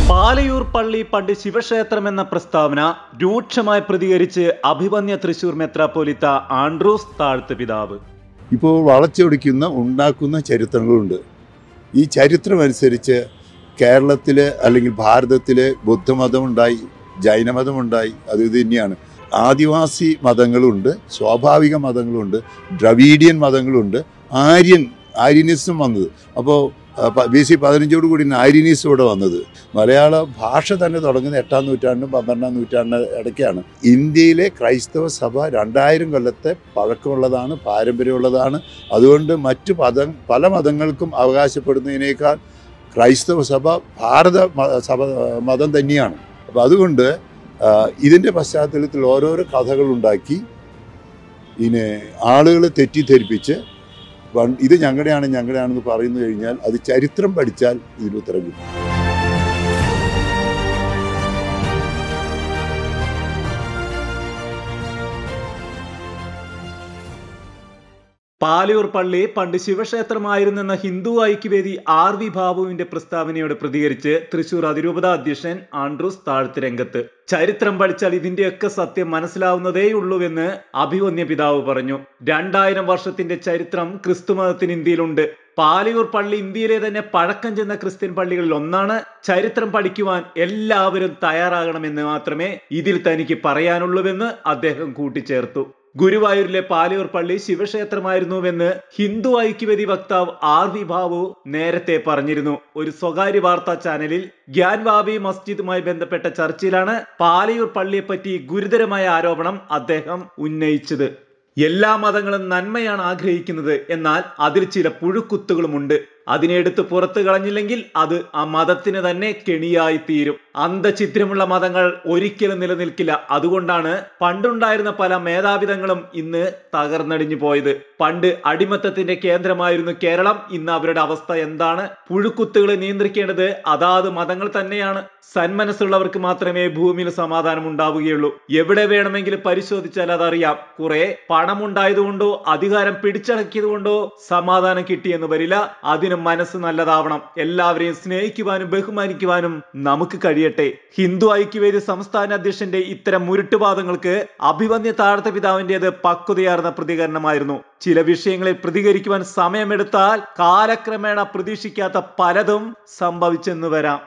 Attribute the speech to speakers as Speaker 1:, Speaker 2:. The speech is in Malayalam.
Speaker 1: പാലയൂർ പള്ളി പണ്ട് ശിവക്ഷേത്രം എന്ന പ്രസ്താവന രൂക്ഷമായി പ്രതികരിച്ച് അഭിമന്യ തൃശൂർ മെത്രാപ്പോലിത്ത ആൻഡ്രൂസ് താഴത്ത് പിതാവ്.
Speaker 2: ഇപ്പോൾ വളച്ചൊടിക്കുന്ന ഉണ്ടാക്കുന്ന ചരിത്രങ്ങളുണ്ട്. ഈ ചരിത്രമനുസരിച്ച് കേരളത്തിൽ അല്ലെങ്കിൽ ഭാരതത്തിൽ ബുദ്ധമതമുണ്ടായി, ജൈനമതമുണ്ടായി. അത് ഇത് തന്നെയാണ്. ആദിവാസി മതങ്ങളുണ്ട്, സ്വാഭാവിക മതങ്ങളുണ്ട്, ദ്രവീഡിയൻ മതങ്ങളുണ്ട്, ആര്യനിസം വന്നത്. അപ്പോൾ BC 15 കൂടി ആര്യനിസം ഇവിടെ വന്നത്. മലയാള ഭാഷ തന്നെ തുടങ്ങുന്നത് 8-ാം നൂറ്റാണ്ടിനും 12-ാം നൂറ്റാണ്ടിനും ഇടയ്ക്കാണ്. ഇന്ത്യയിലെ ക്രൈസ്തവ സഭ 2000 കൊല്ലത്തെ പഴക്കമുള്ളതാണ്, പാരമ്പര്യമുള്ളതാണ്. അതുകൊണ്ട് മറ്റു പല മതങ്ങൾക്കും അവകാശപ്പെടുന്നതിനേക്കാൾ ക്രൈസ്തവ സഭ ഭാരത മതം തന്നെയാണ്. അപ്പോൾ അതുകൊണ്ട് ഇതിൻ്റെ പശ്ചാത്തലത്തിൽ ഓരോരോ കഥകളുണ്ടാക്കി ഇതിനെ ആളുകളെ തെറ്റിദ്ധരിപ്പിച്ച് ഇത് ഞങ്ങളുടെയാണെന്ന് പറയുന്നു കഴിഞ്ഞാൽ അത് ചരിത്രം പഠിച്ചാൽ ഇതിന് ഉത്തരം കിട്ടും.
Speaker 1: പാലയൂർ പള്ളി പണ്ട് ശിവക്ഷേത്രമായിരുന്നെന്ന ഹിന്ദു ഐക്യവേദി RV ബാബുവിന്റെ പ്രസ്താവനയോട് പ്രതികരിച്ച് തൃശൂർ അതിരൂപത അധ്യക്ഷൻ ആൻഡ്രൂസ് താഴത്ത് രംഗത്ത്. ചരിത്രം പഠിച്ചാൽ ഇതിന്റെയൊക്കെ സത്യം മനസ്സിലാവുന്നതേയുള്ളൂവെന്ന് അഭിമന്യ പിതാവ് പറഞ്ഞു. 2000 വർഷത്തിന്റെ ചരിത്രം ക്രിസ്തുമതത്തിന് ഇന്ത്യയിലുണ്ട്. പാലയൂർ പള്ളി ഇന്ത്യയിലെ തന്നെ പഴക്കം ചെന്ന ക്രിസ്ത്യൻ പള്ളികളിൽ ഒന്നാണ്. ചരിത്രം പഠിക്കുവാൻ എല്ലാവരും തയ്യാറാകണമെന്ന് മാത്രമേ ഇതിൽ തനിക്ക് പറയാനുള്ളൂവെന്ന് അദ്ദേഹം കൂട്ടിച്ചേർത്തു. ഗുരുവായൂരിലെ പാലയൂർ പള്ളി ശിവക്ഷേത്രമായിരുന്നുവെന്ന് ഹിന്ദു ഐക്യവേദി വക്താവ് RV ബാബു നേരത്തെ പറഞ്ഞിരുന്നു. ഒരു സ്വകാര്യ വാർത്താ ചാനലിൽ ഗ്യാൻവാബി മസ്ജിദുമായി ബന്ധപ്പെട്ട ചർച്ചയിലാണ് പാലയൂർ പള്ളിയെപ്പറ്റി ഗുരുതരമായ ആരോപണം അദ്ദേഹം ഉന്നയിച്ചത്. എല്ലാ മതങ്ങളും നന്മയാണ് ആഗ്രഹിക്കുന്നത്, എന്നാൽ അതിൽ ചില പുഴുക്കുത്തുകളുമുണ്ട്. അതിനെ എടുത്ത് പുറത്തു കളഞ്ഞില്ലെങ്കിൽ അത് ആ മതത്തിന് തന്നെ കെണിയായി തീരും. അന്ധഛിദ്രമുള്ള മതങ്ങൾ ഒരിക്കലും നിലനിൽക്കില്ല. അതുകൊണ്ടാണ് പണ്ടുണ്ടായിരുന്ന പല മേധാവിതങ്ങളും ഇന്ന് തകർന്നടിഞ്ഞു പോയത്. പണ്ട് അടിമത്തത്തിന്റെ കേന്ദ്രമായിരുന്നു കേരളം. ഇന്ന് അവരുടെ അവസ്ഥ എന്താണ്? പുഴുക്കുത്തുകളെ നിയന്ത്രിക്കേണ്ടത് അതാത് മതങ്ങൾ തന്നെയാണ്. സന്മനസ്സുള്ളവർക്ക് മാത്രമേ ഭൂമിയിൽ സമാധാനം ഉണ്ടാവുകയുള്ളൂ. എവിടെ വേണമെങ്കിലും പരിശോധിച്ചാൽ അതറിയാം. കുറെ പണമുണ്ടായതുകൊണ്ടോ അധികാരം പിടിച്ചടക്കിയത് കൊണ്ടോ സമാധാനം കിട്ടിയെന്ന് വരില്ല. അതിന് മനസ്സ് നല്ലതാവണം. എല്ലാവരെയും സ്നേഹിക്കുവാനും ബഹുമാനിക്കുവാനും നമുക്ക് കഴിയട്ടെ. ഹിന്ദു ഐക്യവേദി സംസ്ഥാന അധ്യക്ഷന്റെ ഇത്തരം മുരുട്ടുവാദങ്ങൾക്ക് അഭിമന്യ താഴത്തെ പിതാവിന്റേത് പക്വതയാർന്ന പ്രതികരണമായിരുന്നു. ചില വിഷയങ്ങളിൽ പ്രതികരിക്കുവാൻ സമയമെടുത്താൽ കാലക്രമേണ പ്രതീക്ഷിക്കാത്ത പലതും സംഭവിച്ചെന്ന് വരാം.